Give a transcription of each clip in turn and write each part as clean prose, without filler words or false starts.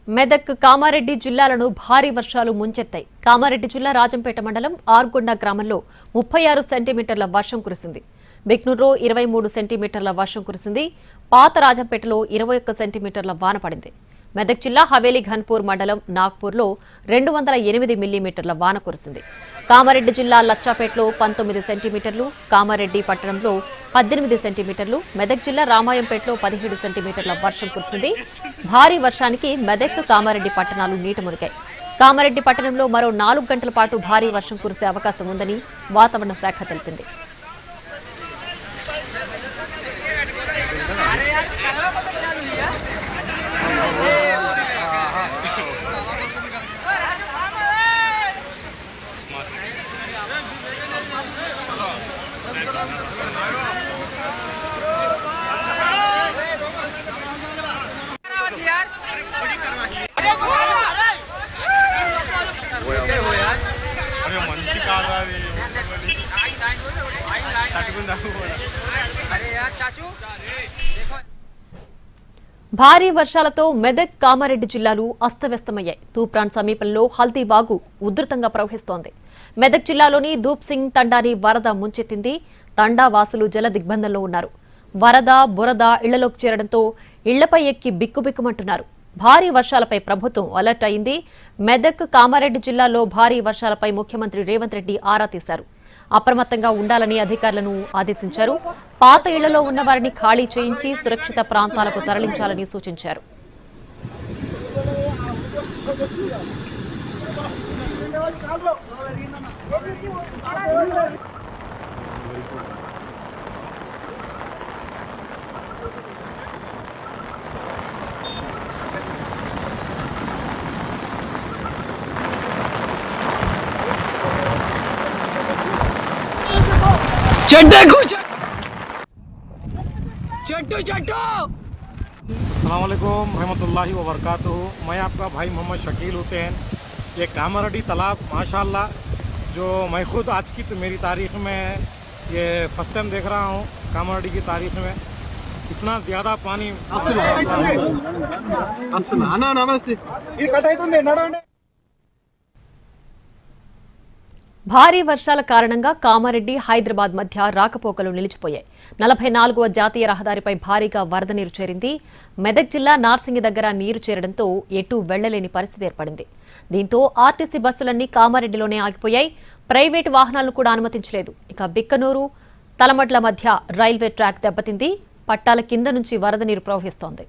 మెదక్ కామారెడ్డి జిల్లాలను భారీ వర్షాలు ముంచెత్తాయి. కామారెడ్డి జిల్లా రాజంపేట మండలం ఆర్గొండ గ్రామంలో 36 సెంటీమీటర్ల వర్షం కురిసింది. బిక్నూరులో 23 సెంటీమీటర్ల వర్షం కురిసింది. పాత రాజంపేటలో 21 సెంటీమీటర్ల వాన పడింది. మెదక్ జిల్లా హవేలీ ఘన్పూర్ మండలం నాగ్పూర్లో 208 మిల్లీమీటర్ల వాన కురిసింది. కామారెడ్డి జిల్లా లచ్చాపేటలో 19 సెంటీమీటర్లు, కామారెడ్డి పట్టణంలో 18 సెంటీమీటర్లు, మెదక్ జిల్లా రామాయంపేటలో 17 సెంటీమీటర్ల వర్షం కురిసింది. భారీ వర్షానికి మెదక్, కామారెడ్డి పట్టణాలు నీట మునిగాయి. కామారెడ్డి పట్టణంలో మరో 4 గంటల పాటు భారీ వర్షం కురిసే అవకాశం ఉందని వాతావరణ శాఖ తెలిపింది. భారీ వర్షాలతో మెదక్, కామారెడ్డి జిల్లాలు అస్తవ్యస్తమయ్యాయి. తూప్రాన్ సమీపంలో హల్దీ వాగు ఉధృతంగా ప్రవహిస్తోంది. మెదక్ జిల్లాలోని ధూప్ సింగ్ తండాని వరద ముంచెత్తింది. తండా వాసులు జల దిగ్బంధంలో ఉన్నారు. వరద, బురద ఇళ్లలోకి చేరడంతో ఇళ్లపై ఎక్కి బిక్కుబిక్కుమంటున్నారు. భారీ వర్షాలపై ప్రభుత్వం అలర్ట్ అయింది. మెదక్, కామారెడ్డి జిల్లాలో భారీ వర్షాలపై ముఖ్యమంత్రి రేవంత్ రెడ్డి ఆరా తీశారు. అప్రమత్తంగా ఉండాలని అధికారులను ఆదేశించారు. పాత ఇళ్లలో ఉన్న వారిని ఖాళీ చేయించి సురక్షిత ప్రాంతాలకు తరలించాలని సూచించారు. अस्सलाम वालेकुम रहमतुल्लाहि व बरकातुहू। मैं आपका भाई मोहम्मद शकील हुसैन। ये कामारेड्डी तालाब माशाल्लाह, जो मैं खुद आज की तो मेरी तारीख़ में ये फर्स्ट टाइम देख रहा हूँ। कामारेड्डी की तारीख़ में इतना ज़्यादा पानी భారీ వర్షాల కారణంగా కామారెడ్డి, హైదరాబాద్ మధ్య రాకపోకలు నిలిచిపోయాయి. 44వ జాతీయ రహదారిపై భారీగా వరద నీరు చేరింది. మెదక్ జిల్లా నార్సింగి దగ్గర నీరు చేరడంతో ఎటూ వెళ్లలేని పరిస్థితి ఏర్పడింది. దీంతో ఆర్టీసీ బస్సులన్నీ కామారెడ్డిలోనే ఆగిపోయాయి. ప్రైవేటు వాహనాలను కూడా అనుమతించలేదు. ఇక బిక్కనూరు, తలమడ్ల మధ్య రైల్వే ట్రాక్ దెబ్బతింది. పట్టాల కింద నుంచి వరద నీరు ప్రవహిస్తోంది.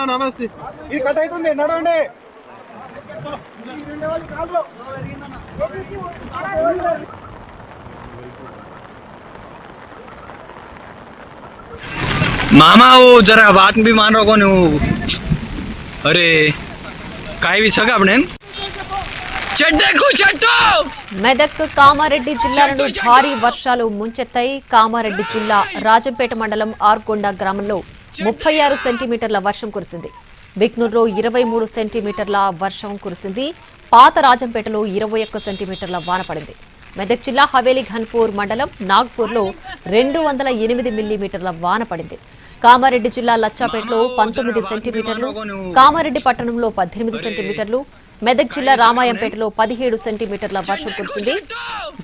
నమస్తే ఈ కట్ అవుతుంది నడవండి. मामा वो जरा बात भी मान रहा कौन अरे काय भी सगा अपने మెదక్, కామారెడ్డి జిల్లాలను భారీ వర్షాలు ముంచెత్తాయి. కామారెడ్డి జిల్లా రాజంపేట మండలం ఆర్గొండ గ్రామంలో 36 సెంటీమీటర్ల వర్షం కురిసింది. బిక్నూరులో 23 సెంటీమీటర్ల వర్షం కురిసింది. పాత రాజంపేటలో 21 సెంటీమీటర్ల వాన పడింది. మెదక్ జిల్లా హవేలీ ఘన్పూర్ మండలం నాగ్పూర్లో 208 మిల్లీమీటర్ల వాన పడింది. కామారెడ్డి జిల్లా లచ్చాపేటలో 19 సెంటీమీటర్లు, కామారెడ్డి పట్టణంలో 18 సెంటీమీటర్లు, మెదక్ జిల్లా రామాయంపేటలో 17 సెంటీమీటర్ల వర్షం కురిసింది.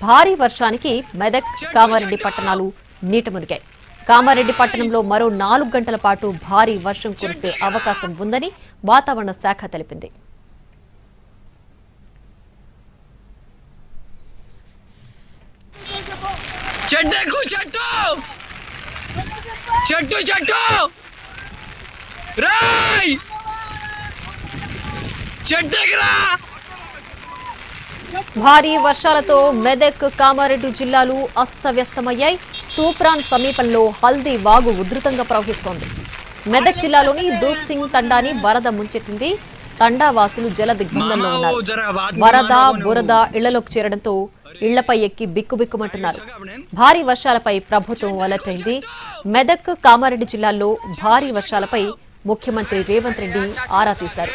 భారీ వర్షానికి మెదక్, కామారెడ్డి పట్టణాలు నీట మునిగాయి. కామారెడ్డి పట్టణంలో మరో 4 గంటల పాటు భారీ వర్షం కురిసే అవకాశం ఉందని వాతావరణ శాఖ తెలిపింది. భారీ వర్షాలతో మెదక్, కామారెడ్డి జిల్లాలు అస్తవ్యస్తమయ్యాయి. తూప్రాన్ సమీపంలో హల్దీ వాగు ఉధృతంగా ప్రవహిస్తోంది. మెదక్ జిల్లాలోని దూప్ సింగ్ తండాని వరద ముంచెత్తింది. తండా వాసులు జల దిగ్బంధంలో ఉన్నారు. వరద బురద ఇళ్లలోకి చేరడంతో ఇళ్లపై ఎక్కి బిక్కుబిక్కుమంటున్నారు. భారీ వర్షాలపై ప్రభుత్వం అలర్ట్ అయింది. మెదక్, కామారెడ్డి జిల్లాల్లో భారీ వర్షాలపై ముఖ్యమంత్రి రేవంత్ రెడ్డి ఆరా తీశారు.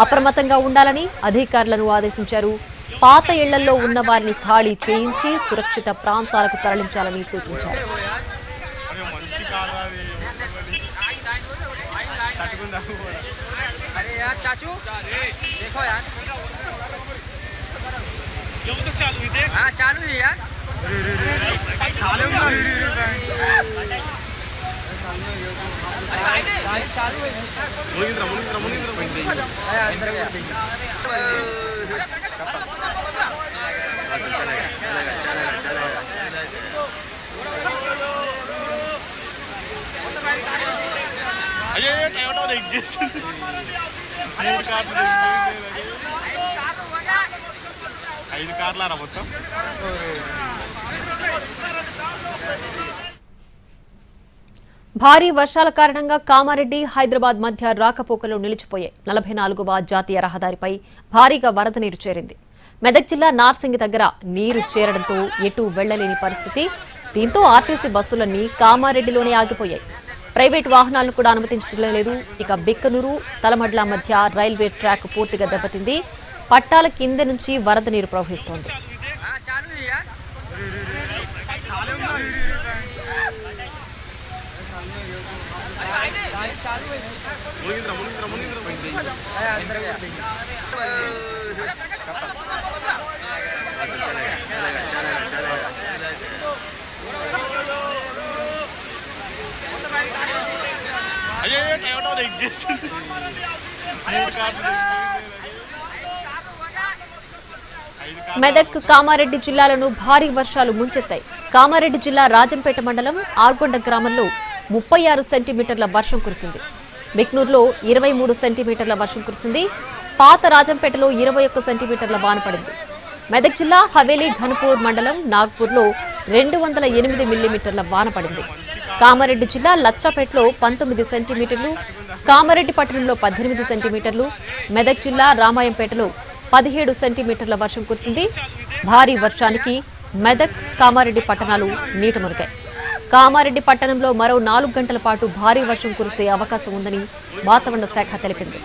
అప్రమత్తంగా ఉండాలని అధికారులను ఆదేశించారు. పాత ఇళ్లలో ఉన్న వారిని ఖాళీ చేయించి సురక్షిత ప్రాంతాలకు తరలించాలని సూచించారు. భారీ వర్షాల కారణంగా కామారెడ్డి, హైదరాబాద్ మధ్య రాకపోకలు నిలిచిపోయాయి. 44వ జాతీయ రహదారిపై భారీగా వరద నీరు చేరింది. మెదక్ జిల్లా నార్సింగి దగ్గర నీరు చేరడంతో ఎటూ వెళ్లలేని పరిస్థితి. దీంతో ఆర్టీసీ బస్సులన్నీ కామారెడ్డిలోనే ఆగిపోయాయి. ప్రైవేటు వాహనాలను కూడా అనుమతించడం లేదు. ఇక బిక్కనూరు, తలమడ్ల మధ్య రైల్వే ట్రాక్ పూర్తిగా దెబ్బతింది. పట్టాల కింద నుంచి వరద నీరు ప్రవహిస్తోంది. మెదక్, కామారెడ్డి జిల్లాలను భారీ వర్షాలు ముంచెత్తాయి. కామారెడ్డి జిల్లా రాజంపేట మండలం ఆర్గొండ గ్రామంలో 36 సెంటీమీటర్ల వర్షం కురిసింది. బిక్నూరులో 23 సెంటీమీటర్ల వర్షం కురిసింది. పాత రాజంపేటలో 21 సెంటీమీటర్ల వాన పడింది. మెదక్ జిల్లా హవేలీ ఘనపూర్ మండలం నాగ్పూర్లో 208 మిల్లీమీటర్ల వాన పడింది. కామారెడ్డి జిల్లా లచ్చాపేటలో 19 సెంటీమీటర్లు, కామారెడ్డి పట్టణంలో 18 సెంటీమీటర్లు, మెదక్ జిల్లా రామాయంపేటలో 17 సెంటీమీటర్ల వర్షం కురిసింది. భారీ వర్షానికి మెదక్, కామారెడ్డి పట్టణాలు నీట మునిగాయి. కామారెడ్డి పట్టణంలో మరో 4 గంటల పాటు భారీ వర్షం కురిసే అవకాశం ఉందని వాతావరణ శాఖ తెలిపింది.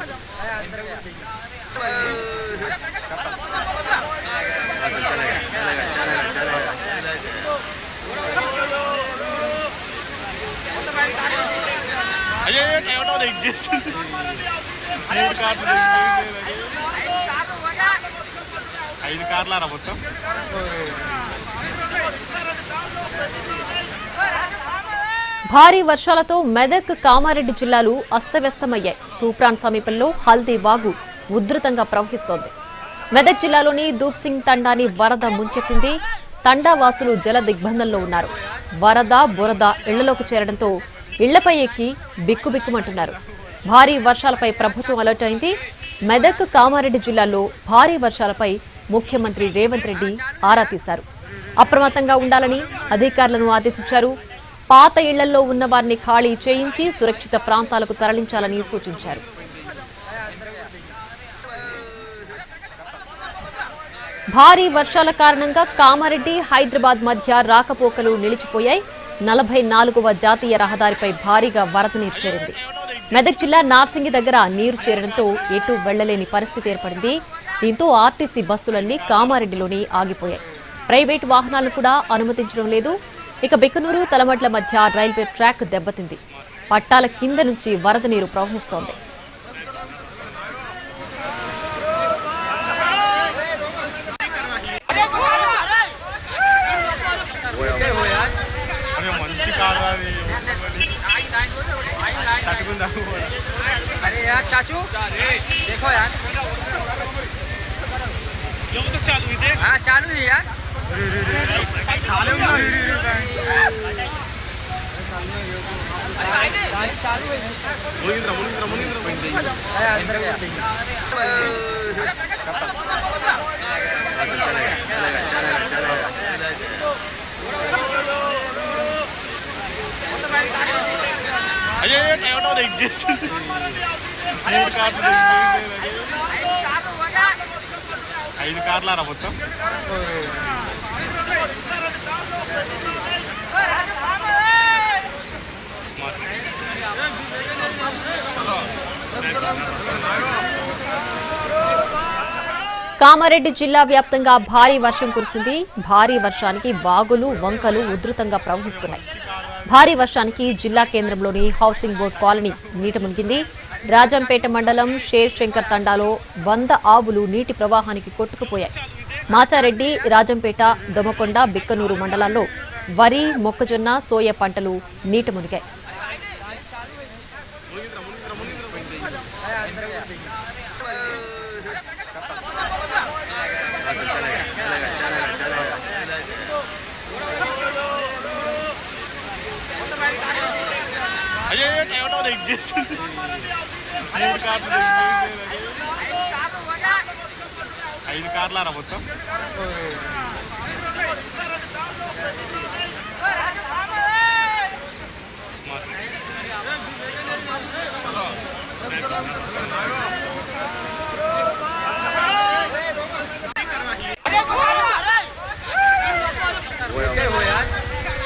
భారీ వర్షాలతో మెదక్, కామారెడ్డి జిల్లాలు అస్తవ్యస్తమయ్యాయి. తూప్రాన్ సమీపంలో హల్దీ వాగు ఉధృతంగా ప్రవహిస్తోంది. మెదక్ జిల్లాలోని దూప్ సింగ్ తండాని వరద ముంచెత్తింది. తండా వాసులు జల దిగ్బంధంలో ఉన్నారు. వరద బురద ఇళ్లలోకి చేరడంతో ఇళ్లపై ఎక్కి బిక్కుబిక్కుమంటున్నారు. భారీ వర్షాలపై ప్రభుత్వం అలర్ట్ అయింది. మెదక్, కామారెడ్డి జిల్లాల్లో భారీ వర్షాలపై ముఖ్యమంత్రి రేవంత్ రెడ్డి ఆరా తీశారు. అప్రమత్తంగా ఉండాలని అధికారులను ఆదేశించారు. పాత ఇళ్లలో ఉన్న వారిని ఖాళీ చేయించి సురక్షిత ప్రాంతాలకు తరలించాలని సూచించారు. భారీ వర్షాల కారణంగా కామారెడ్డి, హైదరాబాద్ మధ్య రాకపోకలు నిలిచిపోయాయి. 44వ జాతీయ రహదారిపై భారీగా వరద నీరు చేరింది. మెదక్ జిల్లా నార్సింగి దగ్గర నీరు చేరడంతో ఎటూ వెళ్లలేని పరిస్థితి ఏర్పడింది. దీంతో ఆర్టీసీ బస్సులన్నీ కామారెడ్డిలోనే ఆగిపోయాయి. ప్రైవేటు వాహనాలను కూడా అనుమతించడం లేదు. ఇక బిక్కనూరు, తలమడ్ల మధ్య రైల్వే ట్రాక్ దెబ్బతింది. పట్టాల కింద నుంచి వరద నీరు ప్రవహిస్తోంది. अरे यार चाचू देखो यार हाँ चालू है यार गाड़ी चालू है अरे अंदर गया అయ్యో టైం ఎగ్ చేసింది 5 కార్లారా మొత్తం కామారెడ్డి జిల్లా వ్యాప్తంగా భారీ వర్షం కురిసింది. భారీ వర్షానికి వాగులు వంకలు ఉధృతంగా ప్రవహిస్తున్నాయి. భారీ వర్షానికి జిల్లా కేంద్రంలోని హౌసింగ్ బోర్డు కాలనీ నీట మునిగింది. రాజంపేట మండలం షేర్ శంకర్ తండాలో 100 ఆవులు నీటి ప్రవాహానికి కొట్టుకుపోయాయి. మాచారెడ్డి, రాజంపేట, దొమకొండ, బిక్కనూరు మండలాల్లో వరి, మొక్కజొన్న, సోయ పంటలు నీట మునిగాయి. అయ్యో టైం ఎగ్ చేసింది 5 కార్లారా మొత్తం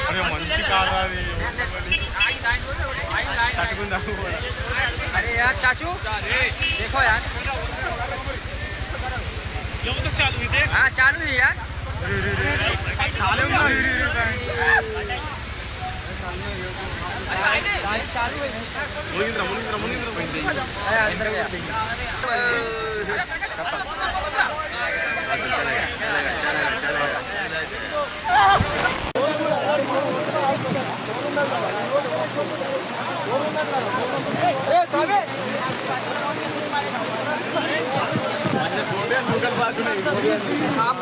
అరే మంచి కార్ అది अरे यार चाचू देखो यार हाँ चालू है यार गाड़ी चालू है अरे अंदर गया आप